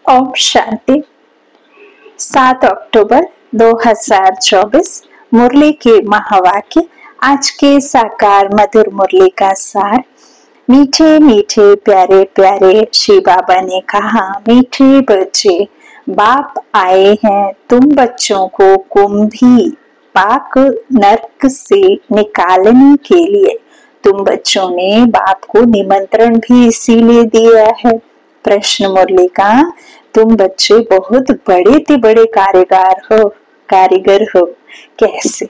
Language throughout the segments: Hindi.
ओम शांति। 7 अक्टूबर 2024 मुरली के महावाक्य। आज के साकार मधुर मुरली का सार। मीठे मीठे प्यारे प्यारे श्री बाबा ने कहा, मीठे बच्चे, बाप आए हैं तुम बच्चों को कुंभी पाक नरक से निकालने के लिए। तुम बच्चों ने बाप को निमंत्रण भी इसीलिए दिया है। प्रश्न मुरली का, तुम बच्चे बहुत बड़े से बड़े कारीगर हो, कैसे?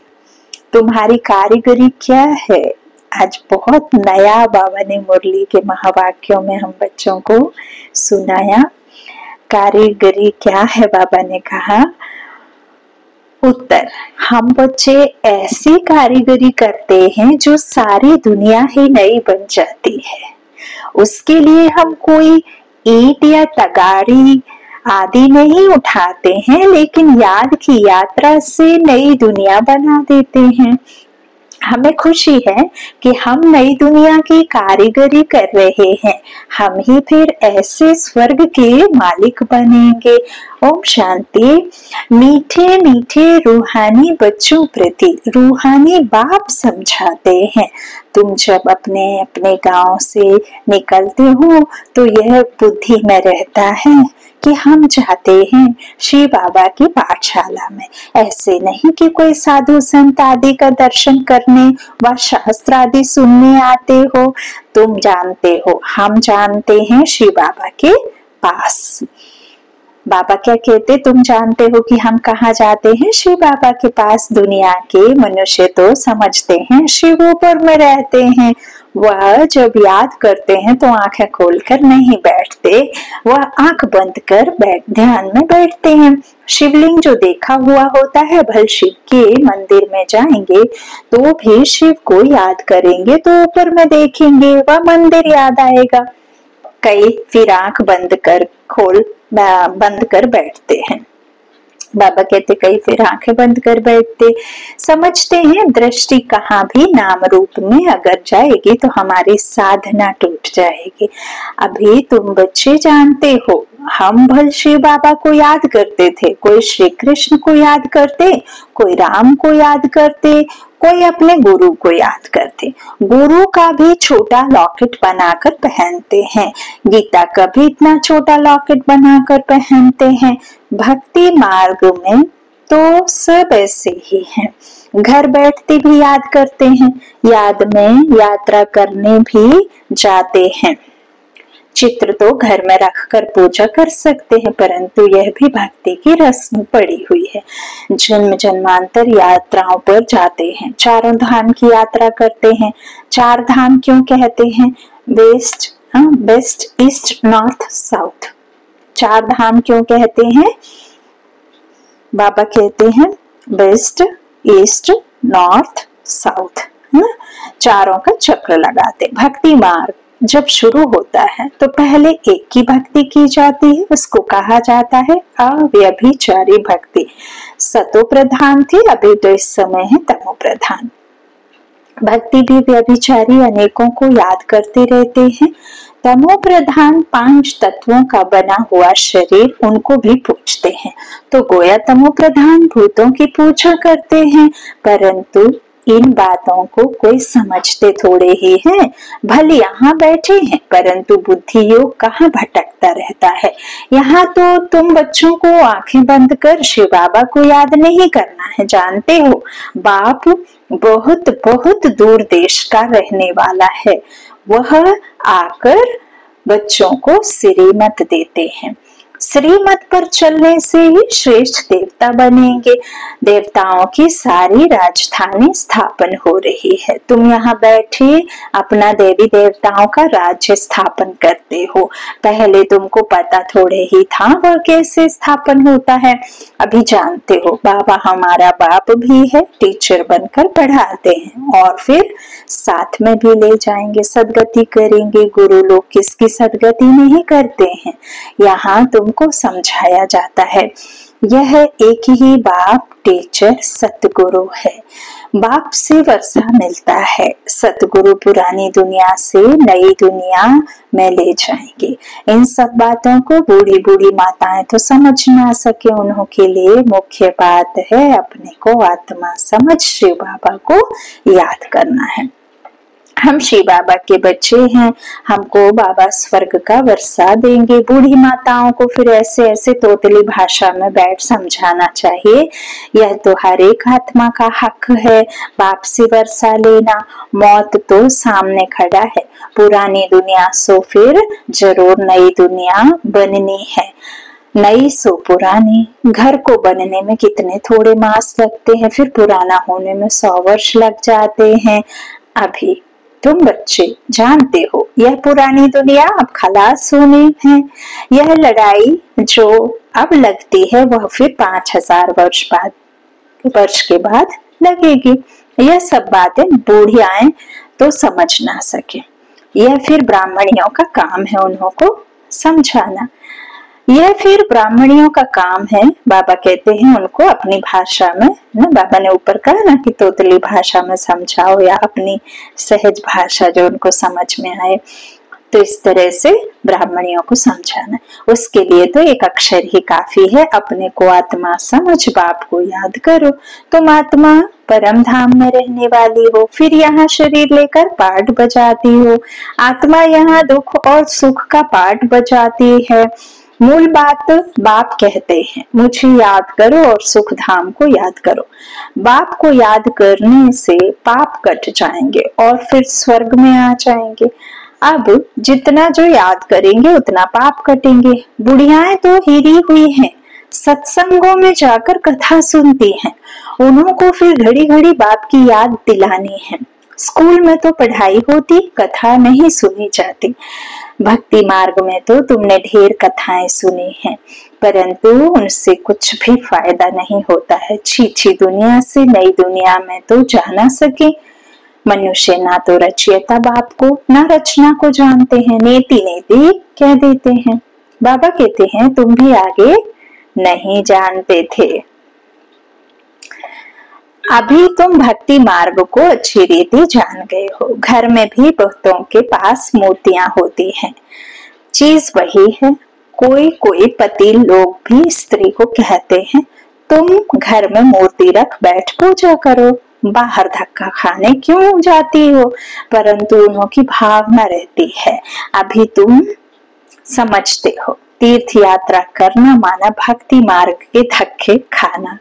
तुम्हारी कारीगरी क्या है? आज बहुत नया बाबा ने मुरली के महावाक्यों में हम बच्चों को सुनाया। कारीगरी क्या है? बाबा ने कहा, उत्तर, हम बच्चे ऐसी कारीगरी करते हैं जो सारी दुनिया ही नई बन जाती है। उसके लिए हम कोई ईंट या तगाड़ी आदि नहीं उठाते हैं, लेकिन याद की यात्रा से नई दुनिया बना देते हैं। हमें खुशी है कि हम नई दुनिया की कारीगरी कर रहे हैं। हम ही फिर ऐसे स्वर्ग के मालिक बनेंगे। ओम शांति। मीठे मीठे रूहानी बच्चों प्रति रूहानी बाप समझाते हैं, तुम जब अपने अपने गांव से निकलते हो तो यह बुद्धि में रहता है कि हम जाते हैं श्री बाबा की पाठशाला में। ऐसे नहीं कि कोई साधु संत आदि का दर्शन करने व शास्त्र आदि सुनने आते हो। तुम जानते हो, हम जानते हैं श्री बाबा के पास। बाबा क्या कहते, तुम जानते हो कि हम कहाँ जाते हैं? श्री बाबा के पास। दुनिया के मनुष्य तो समझते हैं शिव ऊपर में रहते हैं। वह जब याद करते हैं तो आंखें खोलकर नहीं बैठते, वह आंख बंद कर ध्यान में बैठते हैं। शिवलिंग जो देखा हुआ होता है, भल शिव के मंदिर में जाएंगे तो भी शिव को याद करेंगे तो ऊपर में देखेंगे, वह मंदिर याद आएगा। कई फिर आंख बंद कर बैठते हैं। बाबा कहते, कई फिर आंखें बंद कर बैठते। समझते हैं दृष्टि कहाँ भी नाम रूप में अगर जाएगी तो हमारी साधना टूट जाएगी। अभी तुम बच्चे जानते हो, हम भल श्री बाबा को याद करते थे। कोई श्री कृष्ण को याद करते, कोई राम को याद करते, कोई अपने गुरु को याद करते। गुरु का भी छोटा लॉकेट बनाकर पहनते हैं, गीता का भी इतना छोटा लॉकेट बनाकर पहनते हैं। भक्ति मार्ग में तो सब ऐसे ही हैं। घर बैठते भी याद करते हैं, याद में यात्रा करने भी जाते हैं। चित्र तो घर में रखकर पूजा कर सकते हैं, परंतु यह भी भक्ति की रस्म पड़ी हुई है। जन्म जन्मांतर यात्राओं पर जाते हैं, चारों धाम की यात्रा करते हैं। 4 धाम क्यों कहते हैं? West east north south. 4 धाम क्यों कहते हैं? बाबा कहते हैं वेस्ट ईस्ट नॉर्थ साउथ, चारों का चक्र लगाते। भक्ति मार्ग जब शुरू होता है तो पहले एक की भक्ति की जाती है, उसको कहा जाता है अव्यभिचारी भक्ति। सतो प्रधान थी, अभी तो इस समय है तमो प्रधान। भक्ति भी व्यभिचारी अनेकों को याद करते रहते हैं। तमो प्रधान 5 तत्वों का बना हुआ शरीर, उनको भी पूजते हैं। तो गोया तमो प्रधान भूतों की पूजा करते हैं, परंतु इन बातों को कोई समझते थोड़े ही हैं। भले यहाँ बैठे हैं, परंतु बुद्धि योग कहाँ भटकता रहता है। यहाँ तो तुम बच्चों को आंखें बंद कर शिव बाबा को याद नहीं करना है। जानते हो, बाप बहुत बहुत दूर देश का रहने वाला है। वह आकर बच्चों को श्रीमत देते हैं। श्रीमत पर चलने से ही श्रेष्ठ देवता बनेंगे। देवताओं की सारी राजधानी स्थापन हो रही है। तुम यहाँ बैठे अपना देवी देवताओं का राज्य स्थापन करते हो। पहले तुमको पता थोड़े ही था वह कैसे स्थापन होता है। अभी जानते हो, बाबा हमारा बाप भी है, टीचर बनकर पढ़ाते हैं और फिर साथ में भी ले जाएंगे, सदगति करेंगे। गुरु लोग किसकी सदगति नहीं करते हैं। यहाँ तुमको समझाया जाता है। यह एक ही बाप टीचर सतगुरु है। बाप से वर्षा मिलता है, सतगुरु पुरानी दुनिया से नई दुनिया में ले जाएंगे। इन सब बातों को बूढ़ी बूढ़ी माताएं तो समझ ना सके, उन्हों के लिए मुख्य बात है अपने को आत्मा समझ शिव बाबा को याद करना है। हम शिव बाबा के बच्चे हैं, हमको बाबा स्वर्ग का वर्षा देंगे। बूढ़ी माताओं को फिर ऐसे ऐसे तोतली भाषा में बैठ समझाना चाहिए, यह तो हर एक आत्मा का हक है बाप से वर्षा लेना। मौत तो सामने खड़ा है, पुरानी दुनिया सो फिर जरूर नई दुनिया बननी है। नई सो पुरानी, घर को बनने में कितने थोड़े मास लगते हैं, फिर पुराना होने में 100 वर्ष लग जाते हैं। अभी तुम बच्चे जानते हो यह पुरानी दुनिया अब खलास होने है। यह लड़ाई जो अब लगती है वह फिर 5000 वर्ष के बाद लगेगी। यह सब बातें बूढ़ियाएं तो समझ ना सके, यह फिर ब्राह्मणियों का काम है उन्हों को समझाना। यह फिर ब्राह्मणियों का काम है, बाबा कहते हैं उनको अपनी भाषा में ना, बाबा ने ऊपर कहा ना कि तोतली भाषा में समझाओ या अपनी सहज भाषा जो उनको समझ में आए, तो इस तरह से ब्राह्मणियों को समझाना। उसके लिए तो एक अक्षर ही काफी है, अपने को आत्मा समझ बाप को याद करो। तुम आत्मा परम धाम में रहने वाली हो, फिर यहाँ शरीर लेकर पाठ बजाती हो। आत्मा यहाँ दुख और सुख का पाठ बजाती है। मूल बात बाप कहते हैं मुझे याद करो और सुख धाम को याद करो। बाप को याद करने से पाप कट जाएंगे और फिर स्वर्ग में आ जाएंगे। अब जितना जो याद करेंगे उतना पाप कटेंगे। बुढ़ियाएं तो हिरी हुई हैं, सत्संगों में जाकर कथा सुनती हैं, उन्हों को फिर घड़ी घड़ी बाप की याद दिलानी है। स्कूल में तो पढ़ाई होती, कथा नहीं सुनी जाती। भक्ति मार्ग में तो तुमने ढेर कथाएं सुनी हैं, परंतु उनसे कुछ भी फायदा नहीं होता है। छी दुनिया से नई दुनिया में तो जा ना सके। मनुष्य ना तो रचयिता बाप को ना रचना को जानते हैं, नेति नेति कह देते हैं। बाबा कहते हैं तुम भी आगे नहीं जानते थे, अभी तुम भक्ति मार्ग को अच्छी रीति जान गए हो। घर में भी बहुतों के पास मूर्तियां होती हैं, चीज वही है। कोई कोई पति लोग भी स्त्री को कहते हैं तुम घर में मूर्ति रख बैठ पूजा करो, बाहर धक्का खाने क्यों जाती हो, परंतु उन्हों की भावना रहती है। अभी तुम समझते हो तीर्थ यात्रा करना माना भक्ति मार्ग के धक्के खाना।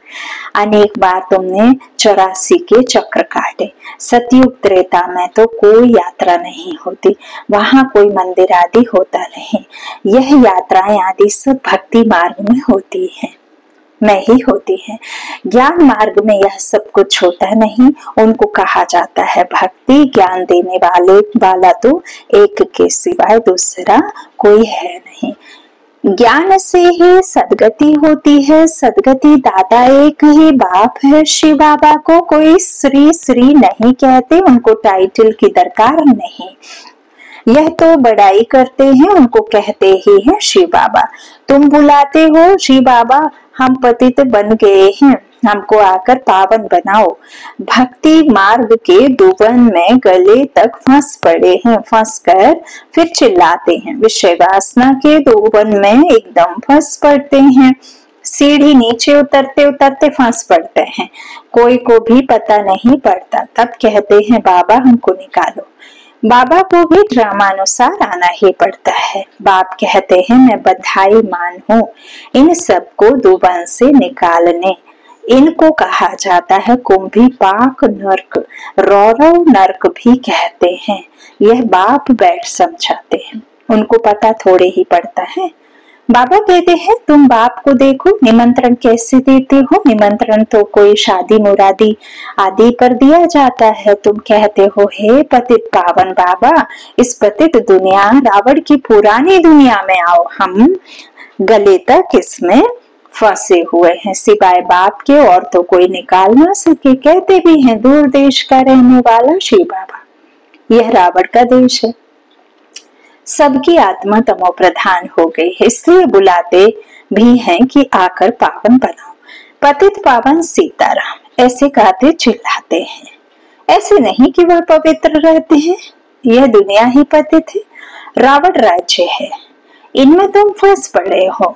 अनेक बार तुमने 84 के चक्र काटे। सतयुग त्रेता में तो कोई यात्रा नहीं होती, वहां कोई मंदिर आदि होता नहीं। यह यात्राएं आदि सब भक्ति मार्ग में होती है, में ही होती है। ज्ञान मार्ग में यह सब कुछ होता नहीं। उनको कहा जाता है भक्ति। ज्ञान देने वाला तो एक के सिवाय दूसरा कोई है नहीं। ज्ञान से ही सदगति होती है। सदगति दाता एक ही बाप है। शिव बाबा को कोई श्री नहीं कहते, उनको टाइटल की दरकार नहीं। यह तो बड़ाई करते हैं, उनको कहते ही हैं शिव बाबा। तुम बुलाते हो शिव बाबा, हम पतित बन गए हैं, हमको आकर पावन बनाओ। भक्ति मार्ग के दुबन में गले तक फंस पड़े हैं, फंस कर फिर चिल्लाते हैं। विषय वासना के दुबन में एकदम फंस पड़ते हैं, सीढ़ी नीचे उतरते उतरते फंस पड़ते हैं, कोई को भी पता नहीं पड़ता। तब कहते हैं बाबा हमको निकालो। बाबा को भी ड्रामानुसार आना ही पड़ता है। बाप कहते हैं मैं बधाई मान हूँ इन सबको दुबन से निकालने। इनको कहा जाता है कुंभी पाक नर्क, रौरव नर्क भी कहते हैं। यह बाप बैठ समझाते हैं, उनको पता थोड़े ही पड़ता है। बाबा कहते हैं तुम बाप को देखो, निमंत्रण कैसे देते हो। निमंत्रण तो कोई शादी मुरादी आदि पर दिया जाता है। तुम कहते हो हे पतित पावन बाबा, इस पतित दुनिया रावण की पुरानी दुनिया में आओ, हम गले तक इसमें फंसे हुए हैं, सिवाय बाप के और तो कोई निकाल ना सके। कहते भी हैं दूर देश का रहने वाला शिव बाबा, यह रावण का देश है। सबकी आत्मा तमो प्रधान हो गई है, इसलिए बुलाते भी हैं कि आकर पावन बनाओ। पतित पावन सीताराम ऐसे गाते चिल्लाते हैं। ऐसे नहीं कि वह पवित्र रहते हैं, यह दुनिया ही पतित है, रावण राज्य है, इनमें तुम फंस पड़े हो।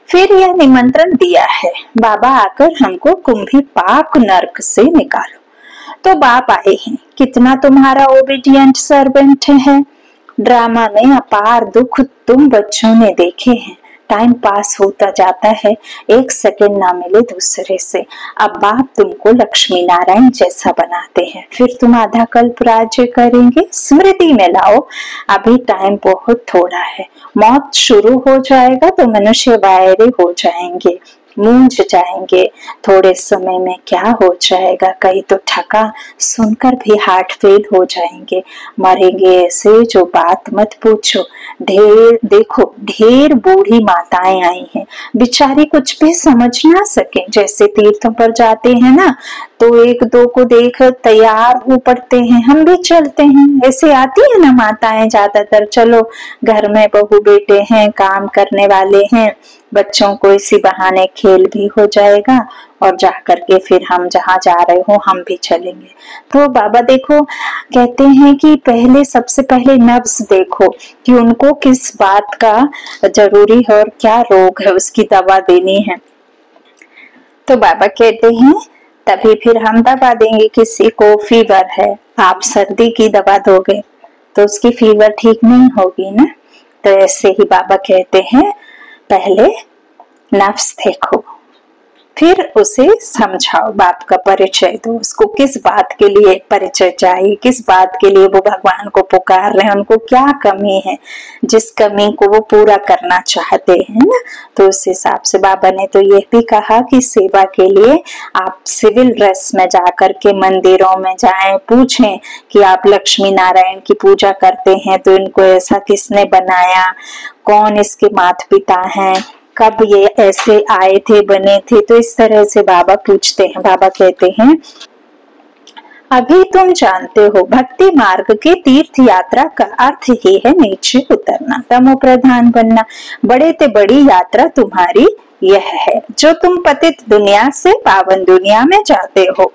फिर यह निमंत्रण दिया है, बाबा आकर हमको कुंभी पाक नर्क से निकालो। तो बाप आए हैं, कितना तुम्हारा ओबीडियंट सर्वेंट है। ड्रामा में अपार दुख तुम बच्चों ने देखे हैं। टाइम पास होता जाता है, एक सेकंड ना मिले दूसरे से। अब बाप तुमको लक्ष्मी नारायण जैसा बनाते हैं, फिर तुम आधा कल्प राज्य करेंगे। स्मृति में लाओ, अभी टाइम बहुत थोड़ा है। मौत शुरू हो जाएगा तो मनुष्य वायरे हो जाएंगे, मूंझ जाएंगे। थोड़े समय में क्या हो जाएगा, कहीं तो ठका सुनकर भी हार्ट फेल हो जाएंगे, मरेंगे ऐसे जो बात मत पूछो। ढेर बूढ़ी माताएं आई हैं, बेचारी कुछ भी समझ ना सके। जैसे तीर्थों पर जाते हैं ना, तो एक दो को देख तैयार हो पड़ते हैं, हम भी चलते हैं। ऐसे आती है ना माताएं ज्यादातर, चलो घर में बहू बेटे हैं, काम करने वाले हैं, बच्चों को इसी बहाने खेल भी हो जाएगा और जा करके फिर हम जहाँ जा रहे हो हम भी चलेंगे। तो बाबा देखो कहते हैं कि पहले सबसे पहले नब्ज देखो कि उनको किस बात का जरूरी है और क्या रोग है, उसकी दवा देनी है। तो बाबा कहते हैं तभी फिर हम दवा देंगे। किसी को फीवर है, आप सर्दी की दवा दोगे तो उसकी फीवर ठीक नहीं होगी ना। तो ऐसे ही बाबा कहते हैं पहले नफ्स देखो, फिर उसे समझाओ, बाप का परिचय दो, उसको किस बात के लिए परिचय चाहिए, किस बात के लिए वो भगवान को पुकार रहे हैं, उनको क्या कमी है, जिस कमी को वो पूरा करना चाहते हैं ना। तो उस हिसाब से बाबा ने तो ये भी कहा कि सेवा के लिए आप सिविल ड्रेस में जाकर के मंदिरों में जाएं, पूछें कि आप लक्ष्मी नारायण की पूजा करते हैं तो इनको ऐसा किसने बनाया, कौन इसके माता पिता हैं, कब ये ऐसे आए थे बने थे। तो इस तरह से बाबा पूछते हैं। बाबा कहते हैं अभी तुम जानते हो भक्ति मार्ग के तीर्थ यात्रा का अर्थ ही है नीचे उतरना, तमो प्रधान बनना। बड़े ते बड़ी यात्रा तुम्हारी यह है जो तुम पतित दुनिया से पावन दुनिया में जाते हो।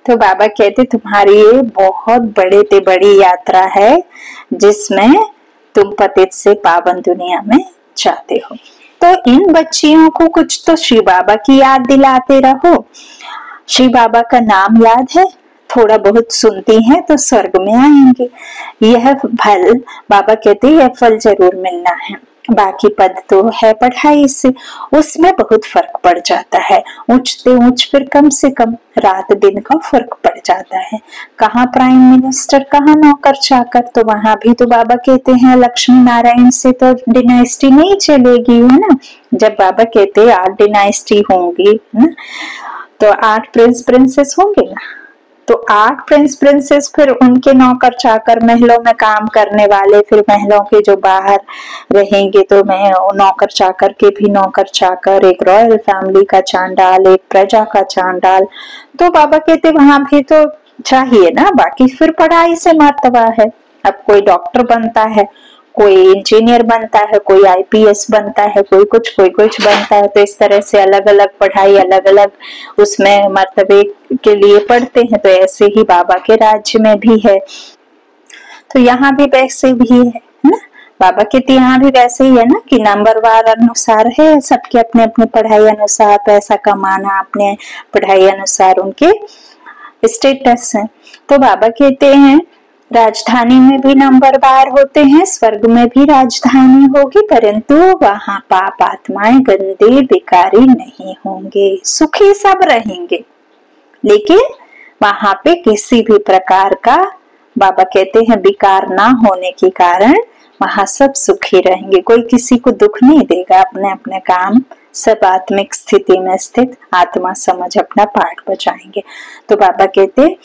तो बाबा कहते तुम्हारी ये बहुत बड़े ते बड़ी यात्रा है जिसमें तुम पतित से पावन दुनिया में जाते हो। तो इन बच्चियों को कुछ तो शिव बाबा की याद दिलाते रहो। शिव बाबा का नाम याद है, थोड़ा बहुत सुनती हैं तो स्वर्ग में आएंगे। यह फल बाबा कहते हैं, यह फल जरूर मिलना है। बाकी पद तो है पढ़ाई से, उसमें बहुत फर्क पड़ जाता है। ऊंचते ऊंच फिर कम से कम रात दिन का फर्क पड़ जाता है। कहाँ प्राइम मिनिस्टर, कहाँ नौकर चाकर। तो वहां भी तो बाबा कहते हैं लक्ष्मी नारायण से तो डिनाइस्टी नहीं चलेगी, है ना। जब बाबा कहते हैं 8 डिनाइस्टी होंगी, है ना, तो 8 प्रिंस प्रिंसेस होंगे ना। तो 8 प्रिंस प्रिंसेस, फिर उनके नौकर चाकर, महलों में काम करने वाले, फिर महलों के जो बाहर रहेंगे तो मैं नौकर चाकर के भी नौकर चाकर, एक रॉयल फैमिली का चांडाल, एक प्रजा का चांडाल। तो बाबा कहते वहां भी तो चाहिए ना। बाकी फिर पढ़ाई से मर्तबा है। अब कोई डॉक्टर बनता है, कोई इंजीनियर बनता है, कोई आईपीएस बनता है, कोई कुछ बनता है। तो इस तरह से अलग अलग पढ़ाई, अलग अलग उसमें मर्तबे के लिए पढ़ते हैं। तो ऐसे ही बाबा के राज्य में भी है, तो यहाँ भी वैसे भी है ना। बाबा के यहाँ भी वैसे ही है ना कि नंबरवार अनुसार है, सबके अपने अपने पढ़ाई अनुसार पैसा कमाना, अपने पढ़ाई अनुसार उनके स्टेटस है। तो बाबा कहते हैं राजधानी में भी नंबरवार होते हैं, स्वर्ग में भी राजधानी होगी, परंतु वहां पाप आत्माएं गंदे बेकारी नहीं होंगे, सुखी सब रहेंगे। लेकिन वहां पे किसी भी प्रकार का, बाबा कहते हैं, विकार ना होने के कारण वहां सब सुखी रहेंगे। कोई किसी को दुख नहीं देगा, अपने अपने काम सब आत्मिक स्थिति में स्थित आत्मा समझ अपना पाठ बजाएंगे। तो बाबा कहते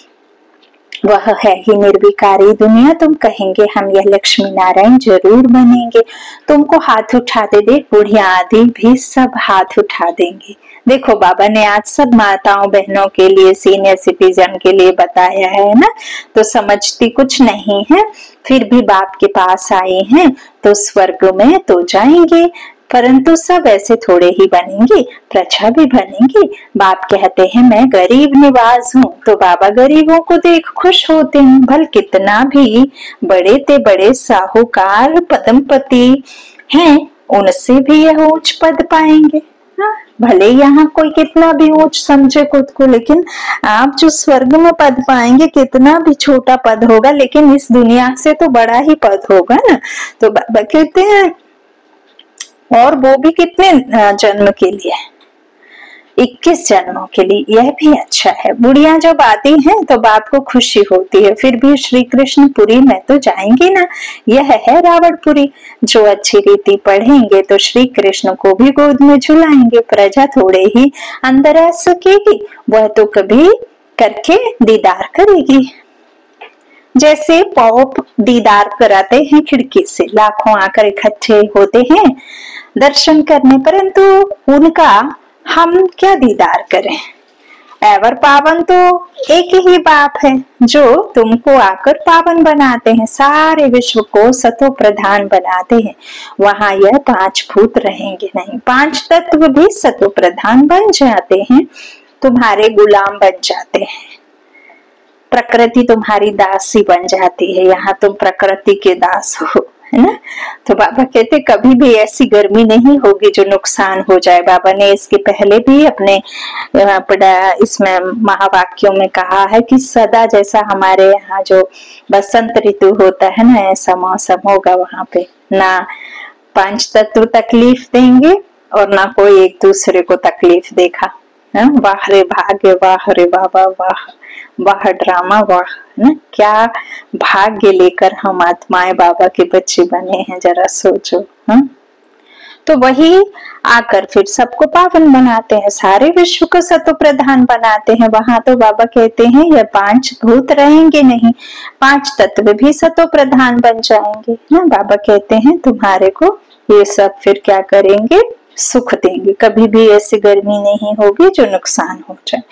वह है ही निर्विकारी दुनिया। तुम कहेंगे हम यह लक्ष्मी नारायण जरूर बनेंगे। तुमको हाथ उठाते देख बुढ़िया आदि भी सब हाथ उठा देंगे। देखो बाबा ने आज सब माताओं बहनों के लिए, सीनियर सिटीजन के लिए बताया है ना, तो समझती कुछ नहीं है, फिर भी बाप के पास आई हैं तो स्वर्ग में तो जाएंगे, परंतु सब ऐसे थोड़े ही बनेंगे, प्रजा भी बनेंगी। बाप कहते हैं मैं गरीब निवाज हूँ, तो बाबा गरीबों को देख खुश होते हैं। भल कितना भी बड़े ते बड़े साहूकार पद्मपति हैं, उनसे भी यह उच्च पद पाएंगे। भले यहाँ कोई कितना भी ऊंच समझे खुद को, लेकिन आप जो स्वर्ग में पद पाएंगे कितना भी छोटा पद होगा, लेकिन इस दुनिया से तो बड़ा ही पद होगा ना। तो बाबा कहते हैं, और वो भी कितने जन्म के लिए, 21 जन्मों के लिए, यह भी अच्छा है। बुढ़िया जब आती हैं तो बाप को खुशी होती है, फिर भी श्री कृष्णपुरी में तो जाएंगे ना। यह है रावणपुरी। जो अच्छी रीति पढ़ेंगे तो श्री कृष्ण को भी गोद में झुलाएंगे। प्रजा थोड़े ही अंदर आ सकेगी, वह तो कभी करके दीदार करेगी। जैसे पॉप दीदार कराते हैं खिड़की से, लाखों आकर इकट्ठे होते हैं दर्शन करने, परंतु उनका हम क्या दीदार करें। एवर पावन तो एक ही बाप है जो तुमको आकर पावन बनाते हैं, सारे विश्व को सतो प्रधान बनाते हैं। वहां यह 5 भूत रहेंगे नहीं, 5 तत्व भी सतो प्रधान बन जाते हैं, तुम्हारे गुलाम बन जाते हैं। प्रकृति तुम्हारी दासी बन जाती है, यहाँ तुम प्रकृति के दास हो, है ना। तो बाबा कहते कभी भी ऐसी गर्मी नहीं होगी जो नुकसान हो जाए। बाबा ने इसके पहले भी अपने इसमें महावाक्यों में कहा है कि सदा जैसा हमारे यहाँ जो बसंत ऋतु होता है ना, ऐसा मौसम होगा वहां पे। ना 5 तत्व तकलीफ देंगे और ना कोई एक दूसरे को तकलीफ देगा। वाह रे भाग्य, वाह रे बाबा, वाह वाह ड्रामा, वाह ना, क्या भाग्य लेकर हम आत्माएं बाबा के बच्चे बने हैं, जरा सोचो। तो वही आकर फिर सबको पावन बनाते हैं, सारे विश्व को सतो प्रधान बनाते हैं। वहां तो बाबा कहते हैं ये 5 भूत रहेंगे नहीं, 5 तत्व भी सतो प्रधान बन जाएंगे ना। बाबा कहते हैं तुम्हारे को ये सब फिर क्या करेंगे, सुख देंगे। कभी भी ऐसी गर्मी नहीं होगी जो नुकसान हो जाए।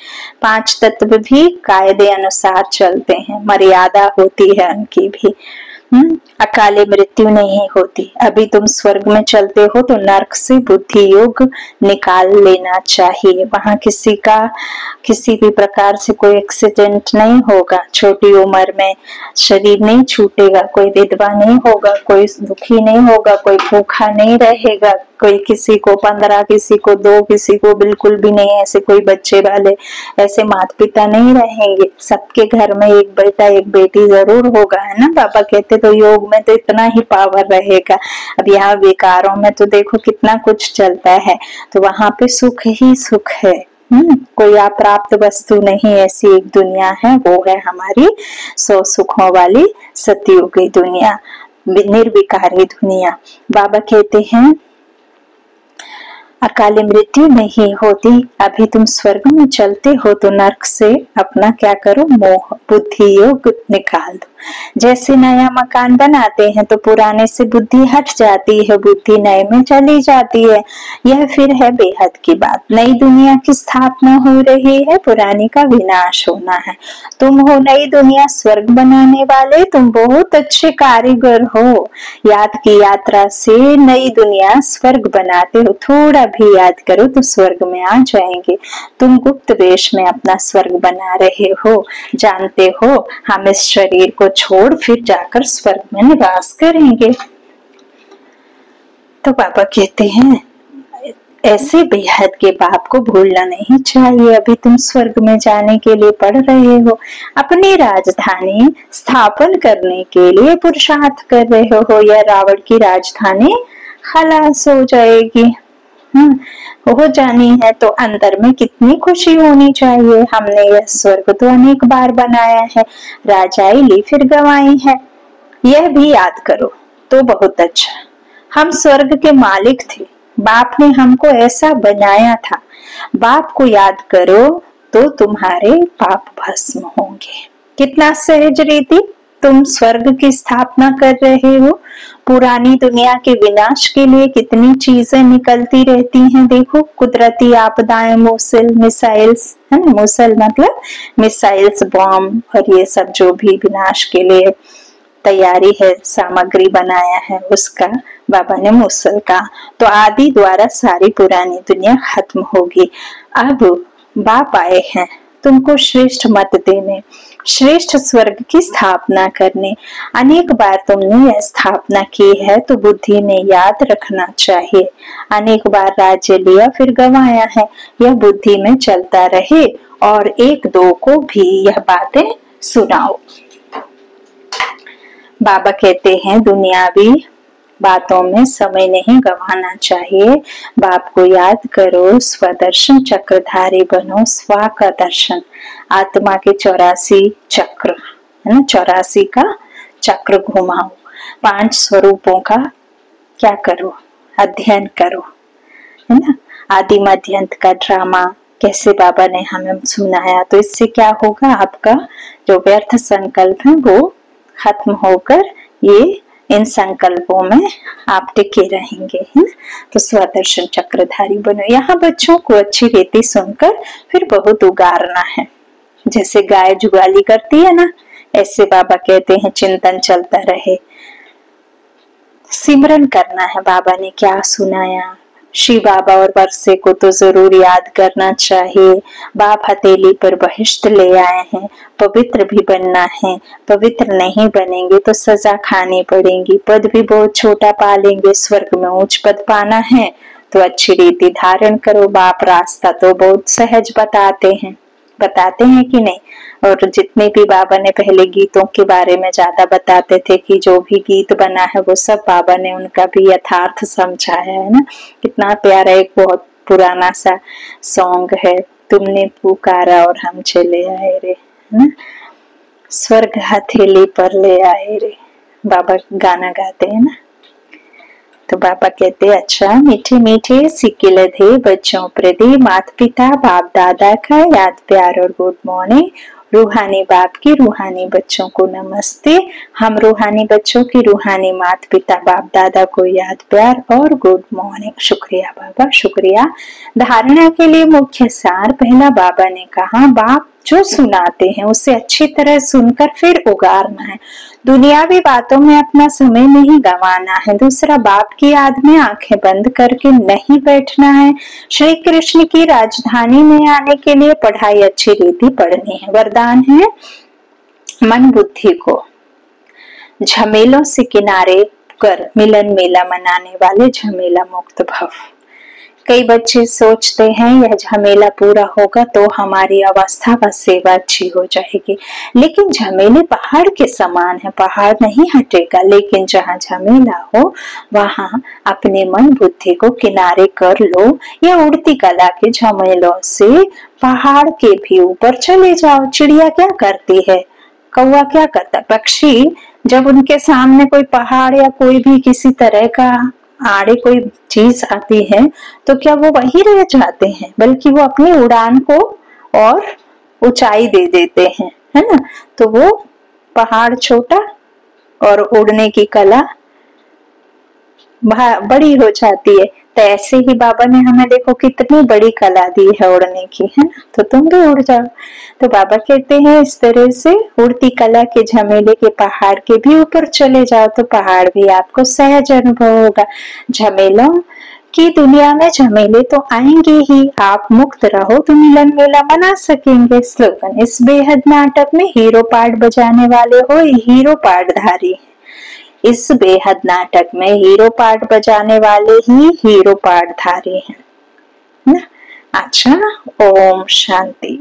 5 तत्व भी कायदे अनुसार चलते हैं, मर्यादा होती है उनकी भी। अकाले मृत्यु नहीं होती। अभी तुम स्वर्ग में चलते हो तो नरक से बुद्धि योग निकाल लेना चाहिए। वहां किसी का किसी भी प्रकार से कोई एक्सीडेंट नहीं होगा, छोटी उम्र में शरीर नहीं छूटेगा, कोई विधवा नहीं होगा, कोई दुखी नहीं होगा, कोई भूखा नहीं रहेगा, कोई किसी को 15 किसी को 2 किसी को बिल्कुल भी नहीं, ऐसे कोई बच्चे वाले ऐसे माता पिता नहीं रहेंगे। सबके घर में एक बेटा एक बेटी जरूर होगा, है ना। बाबा कहते तो योग में तो इतना ही पावर रहेगा। अब यहाँ विकारों में तो देखो कितना कुछ चलता है, तो वहां पे सुख ही सुख है। कोई अप्राप्त वस्तु नहीं, ऐसी एक दुनिया है, वो है हमारी 100 सुखों वाली सतयुगी दुनिया, निर्विकारी दुनिया। बाबा कहते हैं अकाली मृत्यु नहीं होती। अभी तुम स्वर्ग में चलते हो तो नरक से अपना क्या करो, मोह बुद्धि योग निकाल दो। जैसे नया मकान बनाते हैं तो पुराने से बुद्धि हट जाती है, बुद्धि नए में चली जाती है। यह फिर है बेहद की बात। नई दुनिया की स्थापना हो रही है, पुरानी का विनाश होना है। तुम हो नई दुनिया स्वर्ग बनाने वाले, तुम बहुत अच्छे कारीगर हो। याद की यात्रा से नई दुनिया स्वर्ग बनाते हो, थोड़ा भी याद करो तो स्वर्ग में आ जाएंगे। तुम गुप्त वेश में अपना स्वर्ग बना रहे हो, जानते हो हम इस शरीर को छोड़ फिर जाकर स्वर्ग में निवास करेंगे। तो बाबा कहते हैं ऐसे बेहद के बाप को भूलना नहीं चाहिए। अभी तुम स्वर्ग में जाने के लिए पढ़ रहे हो, अपनी राजधानी स्थापन करने के लिए पुरुषार्थ कर रहे हो। यह रावण की राजधानी खलास हो जाएगी, हो जानी है तो अंदर में कितनी खुशी होनी चाहिए। हमने यह स्वर्ग तो अनेक बार बनाया है, राजाई ली फिर गंवाई है, यह भी याद करो तो बहुत अच्छा। हम स्वर्ग के मालिक थे, बाप ने हमको ऐसा बनाया था। बाप को याद करो तो तुम्हारे पाप भस्म होंगे। कितना सहज रीति, तुम स्वर्ग की स्थापना कर रहे हो। पुरानी दुनिया के विनाश के लिए कितनी चीजें निकलती रहती हैं। देखो, कुदरती आपदाएं, मूसल, मिसाइल्स, है ना, मूसल मतलब मिसाइल्स, बॉम्ब, और ये सब जो भी विनाश के लिए तैयारी है, सामग्री बनाया है, उसका बाबा ने मूसल का। तो आदि द्वारा सारी पुरानी दुनिया खत्म होगी। अब बाप आए हैं तुमको श्रेष्ठ मत देने, श्रेष्ठ स्वर्ग की स्थापना करने। अनेक बार तुमने यह स्थापना की है तो बुद्धि में याद रखना चाहिए। अनेक बार राज्य लिया फिर गंवाया है, यह बुद्धि में चलता रहे और एक दो को भी यह बातें सुनाओ। बाबा कहते हैं दुनियावी बातों में समय नहीं गंवाना चाहिए। बाप को याद करो, स्वदर्शन चक्रधारी बनो, स्वा का दर्शन। आत्मा के 84 चक्र है ना, 84 का चक्र घुमाओ। 5 स्वरूपों का क्या करो, अध्ययन करो, है ना। आदि मध्य अंत का ड्रामा कैसे बाबा ने हमें सुनाया। तो इससे क्या होगा, आपका जो व्यर्थ संकल्प है वो खत्म होकर ये इन संकल्पों में आप टिके रहेंगे, है ना। तो स्वदर्शन चक्रधारी बनो। यहाँ बच्चों को अच्छी रीति सुनकर फिर बहुत उगारना है। जैसे गाय जुगाली करती है ना, ऐसे बाबा कहते हैं चिंतन चलता रहे, सिमरन करना है बाबा ने क्या सुनाया। श्री बाबा और वर्षे को तो जरूर याद करना चाहिए। बाप हथेली पर बहिष्ट ले आए हैं, पवित्र भी बनना है। पवित्र नहीं बनेंगे तो सजा खानी पड़ेगी, पद भी बहुत छोटा पा लेंगे। स्वर्ग में उच्च पद पाना है तो अच्छी रीति धारण करो। बाप रास्ता तो बहुत सहज बताते हैं कि नहीं। और जितने भी बाबा ने पहले गीतों के बारे में ज्यादा बताते थे कि जो भी गीत बना है वो सब बाबा ने उनका भी यथार्थ समझाया है ना। कितना प्यारा एक बहुत पुराना सा सॉन्ग है, तुमने पुकारा और हम चले आए रे, है ना। स्वर्ग हथेली पर ले आए रे, बाबा गाना गाते हैं ना। तो बाबा कहते हैं अच्छा मीठे मीठे सिक्के लधे बच्चों प्रति माता पिता बाप दादा का याद प्यार और गुड मॉर्निंग। रूहानी बाप की रूहानी बच्चों को नमस्ते। हम रूहानी बच्चों की रूहानी माता पिता बाप दादा को याद प्यार और गुड मॉर्निंग। शुक्रिया बाबा, शुक्रिया। धारणा के लिए मुख्य सार, पहला बाबा ने कहा बाप जो सुनाते हैं उसे अच्छी तरह सुनकर फिर उगारना है। दुनियावी बातों में अपना समय नहीं गंवाना है। दूसरा, बाप की याद में आंखें बंद करके नहीं बैठना है। श्री कृष्ण की राजधानी में आने के लिए पढ़ाई अच्छी रीति पढ़नी है। वरदान है मन बुद्धि को झमेलों से किनारे कर मिलन मेला मनाने वाले झमेला मुक्त भव। कई बच्चे सोचते हैं यह झमेला पूरा होगा तो हमारी अवस्था व सेवा अच्छी हो जाएगी, लेकिन झमेले पहाड़ के समान है। पहाड़ नहीं हटेगा, लेकिन जहाँ झमेला हो वहां अपने मन बुद्धि को किनारे कर लो या उड़ती कला के झमेलों से पहाड़ के भी ऊपर चले जाओ। चिड़िया क्या करती है, कौवा क्या करता, पक्षी जब उनके सामने कोई पहाड़ या कोई भी किसी तरह का आड़े कोई चीज आती है तो क्या वो वहीं रह जाते हैं, बल्कि वो अपनी उड़ान को और ऊंचाई दे देते हैं, है ना। तो वो पहाड़ छोटा और उड़ने की कला बड़ी हो जाती है। तो ऐसे ही बाबा ने हमें देखो कितनी बड़ी कला दी है उड़ने की, है ना। तो तुम भी उड़ जाओ। तो बाबा कहते हैं इस तरह से उड़ती कला के झमेले के पहाड़ के भी ऊपर चले जाओ तो पहाड़ भी आपको सहज अनुभव होगा। झमेलों की दुनिया में झमेले तो आएंगे ही, आप मुक्त रहो तो मिलन मेला मना सकेंगे। स्लोगन, इस बेहद नाटक में हीरो पार्ट बजाने वाले हो हीरो पार्टधारी। इस बेहद नाटक में हीरो पार्ट बजाने वाले ही हीरो पार्टधारी हैं, ना। अच्छा, ओम शांति।